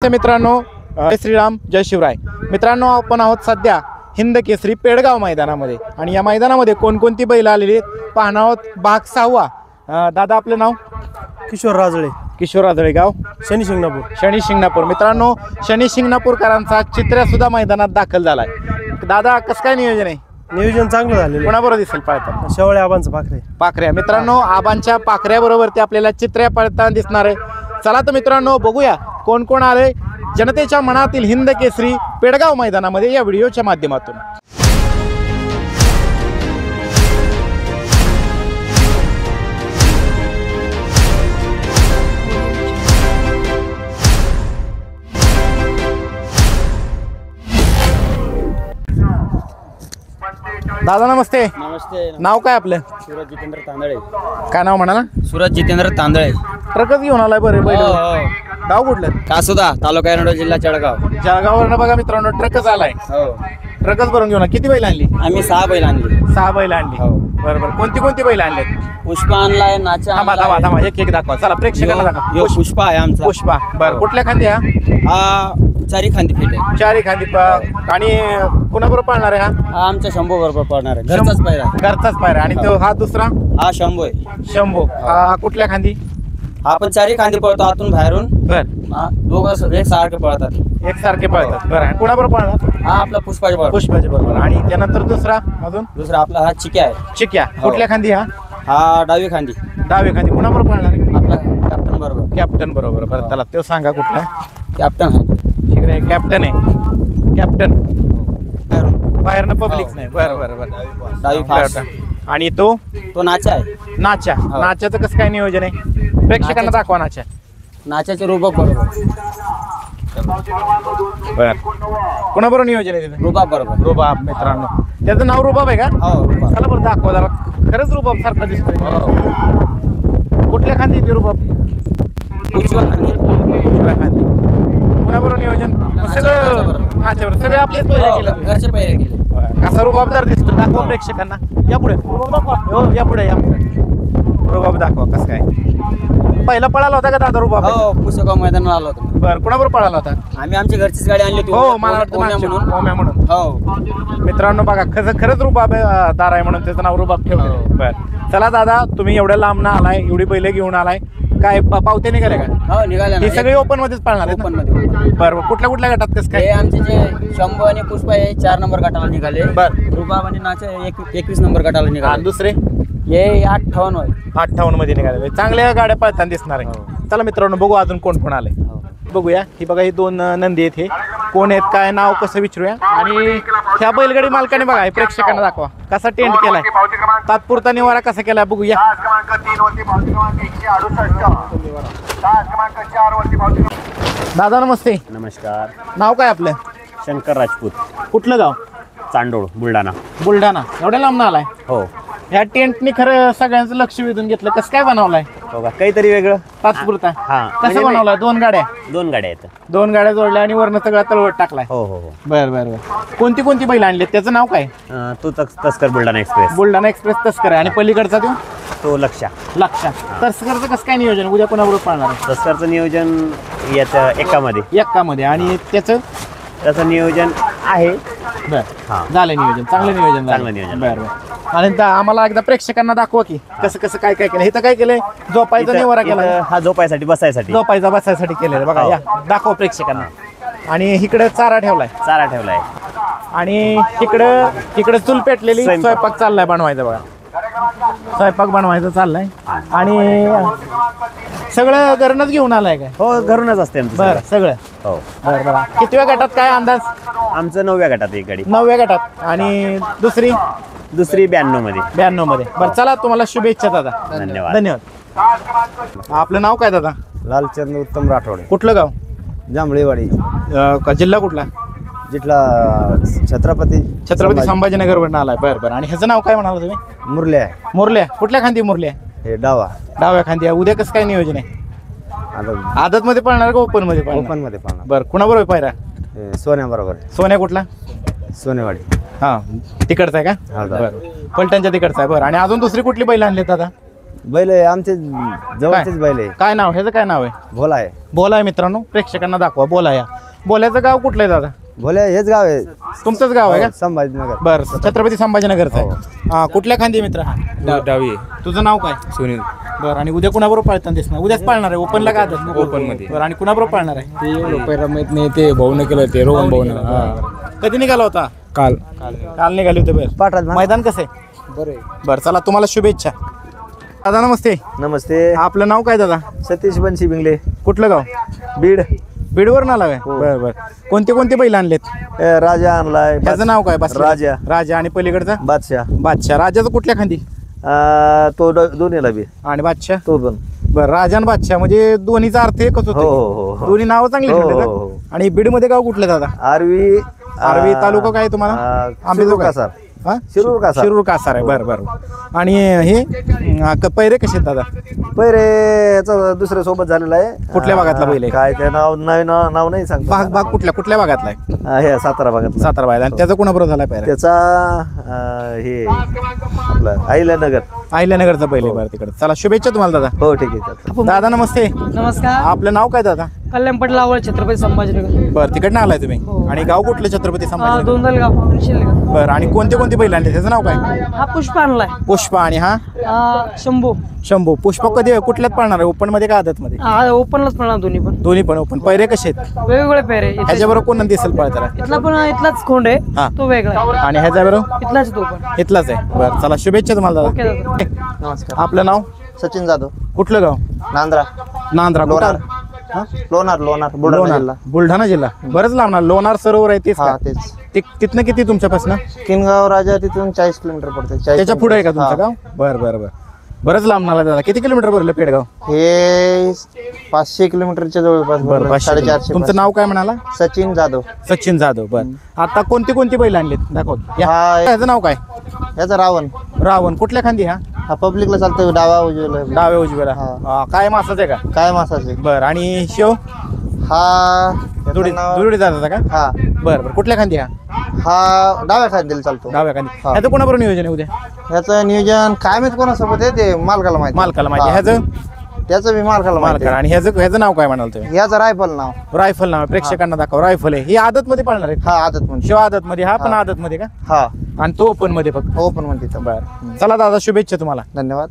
नमस्ते मित्रांनो, जय श्रीराम जय शिवराय मित्रांनो. आपण आहोत सध्या हिंद केसरी पेडगाव मैदानामध्ये आणि या मैदानामध्ये कोणकोणती बैल आलेली आहेत पाहणार आहोत. भाग 6वा. दादा आपलं नाव? किशोर राजळे. किशोर राजळे, गाव शनी शिंगणापूर. शनी शिंगणापूर. मित्रांनो, शनी शिंगणापूरकरांचा चित्र्या सुद्धा मैदानात दाखल झालाय. दादा कसं काय नियोजन आहे? नियोजन चांगलं झालेलं. कोणाबरोबर दिसेल पळताना? शेवळे आबांचं पाखरे. पाखऱ्या. मित्रांनो, आबांच्या पाखऱ्याबरोबर आपल्याला चित्र्या पळताना दिसणार आहे. चला तर मित्रांनो, बघूया कोण कोण आले जनतेच्या मनातील हिंद केसरी पेडगाव मैदानामध्ये या व्हिडिओच्या माध्यमातून. दादा नमस्ते. नमस्ते. नाव काय आपलं? सूरज जितेंद्र तांदळे. काय नाव म्हणाला? सूरज जितेंद्र तांदळे. ट्रकच घेऊन आलाय बरे बैल. गाव कुठलं? कासुदा, तालुका एरंडोल, जिल्हा जळगाव. जळगाववरनं बघा मित्रांनो, ट्रकच आलाय. हो, ट्रकच भरून घेऊन. किती बैल आणली? आम्ही 6 बैल आणली. 6 बैल आणली. हो. बरोबर. कोणती कोणती बैल आणलेत? पुष्पा आणलाय, नाचा थांबा थांबा आणलाय. थांबा, एक एक दाखवा. चला प्रेक्षकांना दाखवा. यो पुष्पा आहे आमचा. पुष्पा. बरं, कुठल्या खांदी हा? हा चारी खांदी फेट आहे. चारी खांदी. आणि कुणाबरोबर पाळणार आहे हा? हा आमच्या शंभू बरोबर पडणार आहे. घरचाच पायरा. घरचाच पायरा. आणि तो हा दुसरा? हा शंभू आहे. शंभू. हा कुठल्या खांदी? आपण चारी खांदी पळतो आतून बाहेरून. बर. दोघं एक सारखे पळतात. एकसारखे पळतात. बरं. कुणाबरोबर पाळणार? हा आपला पुष्पाच्या बरोबर. पुष्पाचे बरोबर. आणि त्यानंतर दुसरा अजून? दुसरा आपला हा चिक्या आहे. चिक्या. हो. कुठल्या खांदी हा? हा डावी खांदी. डावी खांदी. कुणाबरोबर पाळणार आहे? आपला कॅप्टन बरोबर. कॅप्टन बरोबर. बरं, त्याला तो सांगा कुठला? कॅप्टन आहे. तिकडे कॅप्टन आहे. कॅप्टन बाहेरनं पब्लिक नाही. बरं बरं बरं. डावी फास्ट. आणि तो नाचा आहे. नाच्या. नाच्याचं कसं काय नियोजन आहे? प्रेक्षकांना दाखवा नाच्या. नाचाचे रुबाब बरोबर. बर. कोणाबरोबर नियोजन आहे तिथे? रुबाब बरोबर. रुबाब. मित्रांनो, त्याचं नाव रुबाब आहे का? हो रुबाब. चला बरं दाखवा जरा. खरंच रुबाब सारखा दिसतोय. कुठल्या खांदी ते रुबाब? उजव्या खांदी. उजव्या खांदी. कोणाबरोबर नियोजन? सगळं नाच्यावर. सगळे आपलेच पहिरे केलं. घरचे पैरे केले. कसा रुबाबदार दिसतो दाखवा प्रेक्षकांना. या पुढे. हो, या पुढे या पुढे. रुबाब दाखवा कसं काय. पहिला पळाला होता का दादा रुबाब? हो, पुसेगाव मैदानाला आलो होतो. बरं. कोणाबरोबर पळाला होता? आम्ही आमची घरचीच गाडी आणली होती. हो, मला वाटतं ओम्या म्हणून. ओम्या म्हणून. हो मित्रांनो बघा, खरंच रुबाब दार आहे म्हणून त्याचं नाव रुबाब ठेवलं. हो. बरं. चला दादा, तुम्ही एवढ्या लांब ना आलाय, एवढी बैल घेऊन आलाय. काय पावते निघाले का? हो निघाले. ही सगळी ओपन मध्येच पाळणार आहेत ओपन ना? मध्ये. बरं. कुठल्या कुठल्या गटात कसं हे काय? आमचे जे शंभू आणि पुष्पा हे 4 नंबर गटाला निघाले. बरं. रुबाब आणि नाचा 21 नंबर गटाला आणि निघाले. दुसरे हे 58 होय. 58 मध्ये निघाले. चांगल्या गाड्या पळताना दिसणार आहे. चला मित्रांनो, बघू अजून कोण कोण आले. बघूया. ही बघा, ही 2 नंदी आहेत. हे कोण आहेत, काय नाव, कसं विचारूया. आणि ह्या बैलगाडी मालकाने बघा, हे प्रेक्षकांना दाखवा कसा टेंट केलाय, तात्पुरता निवारा कसा केलाय बघूया. दादा नमस्ते. नमस्कार. नाव काय आपलं? शंकर राजपूत. कुठलं गाव? चांडोळ, बुलढाणा. बुलढाणा. एवढ्या लांब आलाय? हो. ह्या टेंटनी खरं सगळ्यांचं लक्ष वेधून घेतलं. कसं काय बनवलाय? हो का, काहीतरी वेगळं. तात्पुरता. हा. कसं बनवलाय? 2 गाड्या. 2 गाड्या आहेत. 2 गाड्या जोडल्या आणि वरनं सगळा तळवट टाकलाय. हो हो हो. बर बर बर. कोणती कोणती बैल आणली? त्याचं नाव काय? तो तस्कर बुलढाणा एक्सप्रेस. बुलढाणा एक्सप्रेस तस्कर आहे. आणि पलीकडचा तो लक्षा. तस्करचं कसं काय नियोजन? उद्या कोणाबरोबर पाळणार आहे? तस्करचं नियोजन याचं एकामध्ये. एक्कामध्ये. आणि त्याचं नियोजन आहे. बर. हा. झालं नियोजन. चांगलं नियोजन झालं. चांगलं नियोजन. बरं बरं. आणि आम्हाला एकदा प्रेक्षकांना दाखवा की कसं कसं काय काय केलं. इथं काय केलंय? झोपायचा निवारा केला. हा झोपायसाठी बसायसाठी. झोपायचा बसायसाठी केलेलं बघा. हो. या दाखवा प्रेक्षकांना. आणि इकडे चारा ठेवलाय. चारा ठेवलाय. आणि इकडे चूल पेटलेली. स्वयंपाक चाललाय बनवायचा बघा. स्वयंपाक बनवायचा चाललाय. आणि सगळं घरूनच घेऊन आलाय काय? हो, घरूनच असते आमचं. बरं. सगळं. हो. बरं बरं. कितव्या गटात काय अंदाज? आमचं 9व्या गटात एक गाडी. 9व्या गटात. आणि दुसरी 92 मध्ये. 92 मध्ये. बरं चला, तुम्हाला शुभेच्छा दादा. धन्यवाद. धन्यवाद. आपलं नाव काय दादा? लालचंद उत्तम राठोड. कुठलं गाव? जांभळीवाडी. जिल्हा कुठला? जिथला छत्रपती संभाजीनगर वरून आलाय. बरं बरं. आणि ह्याचं नाव काय म्हणाला तुम्ही? मुरले. मुरल्या. कुठल्या खांदी मुरल्या? हे डावा. डाव्या खांदी आहे. उद्या कसं काय नियोजन आहे? आता आदत मध्ये पळणार का ओपन मध्ये पळणार? ओपन मध्ये पाहणार. बरं. कुणाबरोबर पायरा? सोन्या बरोबर. सोन्या कुठला? सोनेवाडी. हा, तिकडचा आहे का? हा, बरं. पलटणच्या तिकडचा आहे. बरं. आणि अजून दुसरी कुठली बैल आणली दादा? बैल आहे आमचे जवळचेच बैल आहे. काय नाव ह्याचं काय नाव आहे? भोला आहे. बोला आहे मित्रांनो, प्रेक्षकांना दाखवा. बोला या बोल्याचं गाव कुठलं आहे दादा? भोल्या हेच गाव आहे. तुमचंच गाव आहे का? संभाजीनगर. बरं, छत्रपती संभाजीनगरचं आहे. हा, कुठल्या खांदी मित्र? डावी तुझं नाव काय? सुनील बरं, आणि उद्या कुणाबरोबर पाळताना दिसणार? उद्याच पाळणार आहे ओपनला का आदत? ओपन मध्ये. बरं, आणि कुणाबरोबर पाळणार आहे? पहिला माहित नाही ते भाऊन केलं ते रोहन भाऊन कधी निघाला होता? काल काल निघाले होते. बरं, पाठराज मैदान कसं आहे? बरं, चला तुम्हाला शुभेच्छा. दादा नमस्ते. नमस्ते. आपलं नाव काय दादा? सतीश बनशी बिंगले, कुठलं गाव? बीड. बीडवरून आला काय? बरं बरं. कोणते कोणते बैल आणलेत? राजा आणलाय. त्याचं नाव काय? बस राजा. राजा. आणि पलीकडचा बादशाह. बादशाह. राजाचं कुठल्या खांदी? तो दोन्हीला बी. आणि बादशाह? तो पण. बरं, राजा आणि बादशाह म्हणजे दोन्हीचा अर्थ एकच हो होतो. हो हो. दोन्ही नाव चांगली हो, ठेवली हो, का? हो. आणि बीड मध्ये गाव कुठलं दादा? आरवी. आरवी तालुका काय तुम्हाला? शिरूर कासार. हा? शिरूर कासार. शिरूर कासार आहे. बरं बरं. आणि हे पैरे कसे आहेत दादा? पहिरे याचा दुसऱ्या सोबत झालेला आहे. कुठल्या भागातला बैल आहे? काय ते नाव नाव नाही सांगतो. भाग कुठल्या भागातला आहे? हे सातारा भागात. सातारा भागात. आणि त्याचा कोणाबरोबर झाला पैरा? त्याचा हे आपलं अहिल्यानगर. अहिल्यानगरचा बैल आहे. बरं, तिकडे. चला शुभेच्छा तुम्हाला दादा. हो ठीक आहे. दादा नमस्ते. नमस्कार. आपलं नाव काय दादा? कल्याण पटला आवड छत्रपती संभाजीनगर. बरं, तिकडनं आलाय तुम्ही? आणि गाव कुठलं? छत्रपती संभाजी. दोंदलगाव शिल्लक. बरं, आणि कोणते कोणते बैल आणले? त्याचं नाव काय? हा पुष्प आणलाय. पुष्पा. आणि हा शंभू. शंभू. पुष्पा कधी कुठल्यात पाळणार आहे? ओपन मध्ये का आदत मध्ये? हा ओपनलाच पडणार दोन्ही पण. दोन्ही पण ओपन. पैरे कसे आहेत? वेगवेगळे पेरे. ह्याच्याबरोबर कोण दिसेल पळताना? इथला पण इथलाच खोंड हा. आहे, तो वेगळा आहे. आणि ह्याच्याबरोबर इथलाच तो पण. इथलाच आहे. बरं, चला शुभेच्छा तुम्हाला ओके दादा. दादा. नमस्कार. आपलं नाव? सचिन जाधव, कुठलं गाव? नांद्रा. नांद्रा. कुठं? लोणार. हा? लोणार बुलढाणा लोणार. जिल्हा. बुलढाणा जिल्हा. बरंच लांबणार. लोणार सरोवर आहे तेच हा का? तेच. तिथनं किती तुमच्यापासून? किनगाव राजा तिथून 40 किलोमीटर पडते. त्याच्या पुढे आहे का तुमचं गाव? बरं बरं बरं. बरंच लांबणार दादा. किती किलोमीटर भरलं पेडगाव? हे 500 किलोमीटरच्या जवळपास. बरं, 500. 450. तुमचं नाव काय म्हणाला? सचिन जाधव. सचिन जाधव. बरं, आता कोणती कोणती बैल आणलीत दाखव. हा. ह्याचं नाव काय? याचा रावण. रावण. कुठल्या खांदी? हा हा पब्लिकला चालतो. डावा उजव्याला. डाव्या उजव्याला. हा. हा, काय मासाचं आहे का? काय मासाचे. बरं, आणि शेव? हा दुडी त्याचं नाव- दुडी जातात का? हा बरं बरं. कुठल्या खांदी? हा हा डाव्या खांदीला चालतो. डाव्या खांदी. हा. ह्याचं कोणाबरोबर नियोजन आहे उद्या? ह्याचं नियोजन काय माहित कोणासोबत आहे ते मालकाला माहिती. मालकाला माहिती. हा. ह्याचं त्याचं मी मालकाला माहिती. मालकाला. आणि ह्याचं नाव काय म्हणाल तुम्ही? याचं रायफल नाव. रायफल नाव आहे. प्रेक्षकांना दाखव. रायफल आहे. ही आदत मध्ये पाळणार आहे? हा आदत म्हणजे. शिव आदत मध्ये. हा पण हा. आदत मध्ये का? हा आणि तो ओपन मध्ये फक्त? ओपन म्हणते. बरं, चला दादा शुभेच्छा तुम्हाला. धन्यवाद.